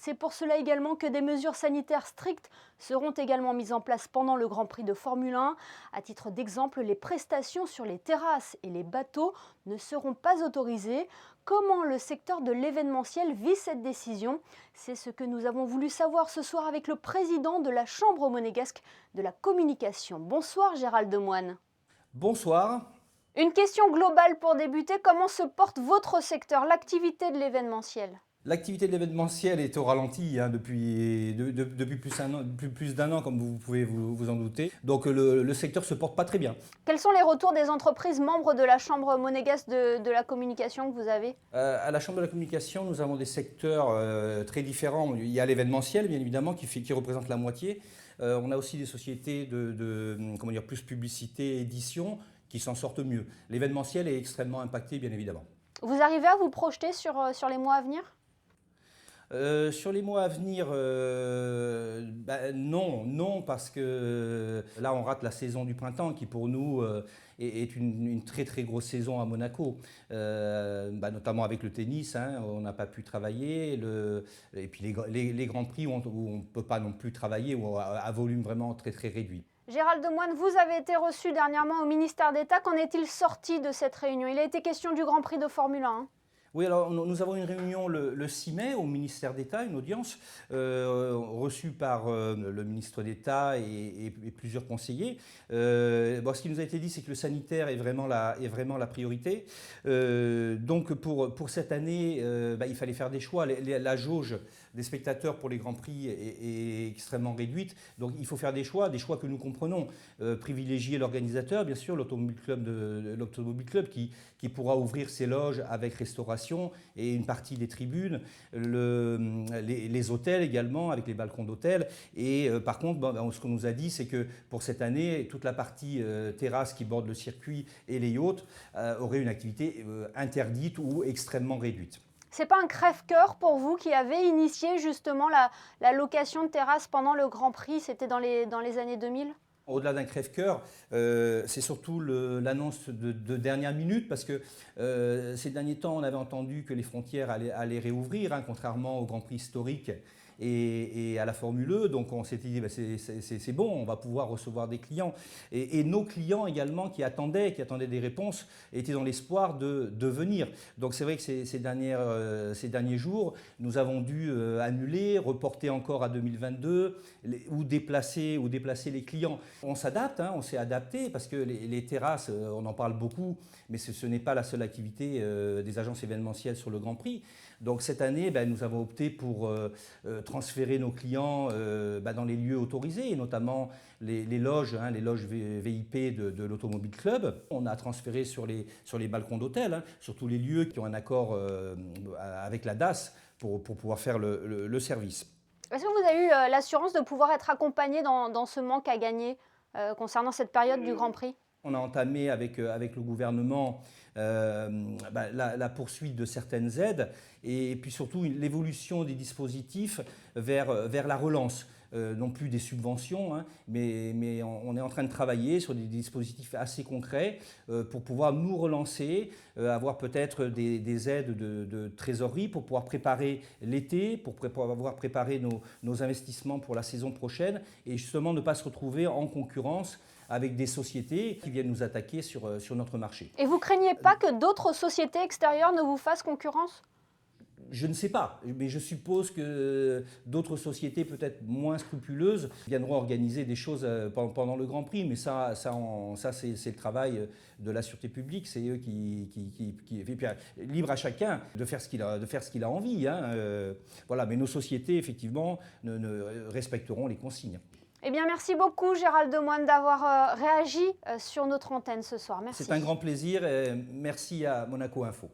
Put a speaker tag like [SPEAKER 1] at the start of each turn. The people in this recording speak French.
[SPEAKER 1] C'est pour cela également que des mesures sanitaires strictes seront également mises en place pendant le Grand Prix de Formule 1. À titre d'exemple, les prestations sur les terrasses et les bateaux ne seront pas autorisées. Comment le secteur de l'événementiel vit cette décision? C'est ce que nous avons voulu savoir ce soir avec le président de la Chambre monégasque de la communication. Bonsoir Gérald Demoine.
[SPEAKER 2] Bonsoir.
[SPEAKER 1] Une question globale pour débuter, comment se porte votre secteur, l'activité de l'événementiel?
[SPEAKER 2] L'activité de l'événementiel est au ralenti depuis plus d'un an, comme vous pouvez vous en douter. Donc le secteur ne se porte pas très bien.
[SPEAKER 1] Quels sont les retours des entreprises membres de la Chambre monégasque de la communication que vous avez?
[SPEAKER 2] À la Chambre de la communication, nous avons des secteurs très différents. Il y a l'événementiel, bien évidemment, qui représente la moitié. On a aussi des sociétés comment dire, plus publicité, édition, qui s'en sortent mieux. L'événementiel est extrêmement impacté, bien évidemment.
[SPEAKER 1] Vous arrivez à vous projeter sur les mois à venir?
[SPEAKER 2] Sur les mois à venir, non, parce que là on rate la saison du printemps qui pour nous est une très très grosse saison à Monaco, notamment avec le tennis, on n'a pas pu travailler, et puis les grands prix où on ne peut pas non plus travailler, ou à volume vraiment très très réduit.
[SPEAKER 1] Gérald Demoine, vous avez été reçu dernièrement au ministère d'État. Qu'en est-il sorti de cette réunion? Il a été question du Grand Prix de Formule 1.
[SPEAKER 2] Oui, alors nous avons une réunion le 6 mai au ministère d'État, une audience reçue par le ministre d'État et plusieurs conseillers. Ce qui nous a été dit, c'est que le sanitaire est vraiment la priorité. Donc pour cette année, il fallait faire des choix. La jauge des spectateurs pour les Grands Prix est extrêmement réduite. Donc il faut faire des choix que nous comprenons. Privilégier l'organisateur, bien sûr, l'Automobile Club qui pourra ouvrir ses loges avec restauration et une partie des tribunes, les hôtels également, avec les balcons d'hôtels. Et par contre, ce qu'on nous a dit, c'est que pour cette année, toute la partie terrasse qui borde le circuit et les yachts aurait une activité interdite ou extrêmement réduite.
[SPEAKER 1] C'est pas un crève-cœur pour vous qui avez initié justement la location de terrasse pendant le Grand Prix? C'était dans les années 2000?
[SPEAKER 2] Au-delà d'un crève-cœur, c'est surtout l'annonce de dernière minute, parce que ces derniers temps, on avait entendu que les frontières allaient réouvrir, contrairement au Grand Prix historique et à la Formule E. Donc on s'était dit, c'est bon, on va pouvoir recevoir des clients. Et nos clients également qui attendaient des réponses étaient dans l'espoir de venir. Donc c'est vrai que ces derniers jours, nous avons dû annuler, reporter encore à 2022 ou déplacer les clients. On s'adapte, on s'est adapté parce que les terrasses, on en parle beaucoup, mais ce n'est pas la seule activité des agences événementielles sur le Grand Prix. Donc cette année, nous avons opté pour transférer nos clients dans les lieux autorisés, et notamment les loges, les loges VIP de l'Automobile Club. On a transféré sur les balcons d'hôtel, sur tous les lieux qui ont un accord avec la DAS pour pouvoir faire le service.
[SPEAKER 1] Est-ce que vous avez eu l'assurance de pouvoir être accompagné dans ce manque à gagner concernant cette période du Grand Prix?
[SPEAKER 2] On a entamé avec le gouvernement la poursuite de certaines aides et puis surtout l'évolution des dispositifs vers la relance. Non plus des subventions, mais on est en train de travailler sur des dispositifs assez concrets pour pouvoir nous relancer, avoir peut-être des aides de trésorerie pour pouvoir préparer l'été, pour pouvoir préparer nos investissements pour la saison prochaine et justement ne pas se retrouver en concurrence avec des sociétés qui viennent nous attaquer sur notre marché.
[SPEAKER 1] Et vous craignez pas que d'autres sociétés extérieures ne vous fassent concurrence?
[SPEAKER 2] Je ne sais pas, mais je suppose que d'autres sociétés peut-être moins scrupuleuses viendront organiser des choses pendant le Grand Prix, mais ça c'est le travail de la sûreté publique, c'est eux qui libre à chacun de faire ce qu'il a envie. Voilà, mais nos sociétés effectivement respecteront les consignes.
[SPEAKER 1] Eh bien, merci beaucoup Gérald Demoine d'avoir réagi sur notre antenne ce soir. Merci.
[SPEAKER 2] C'est un grand plaisir et merci à Monaco Info.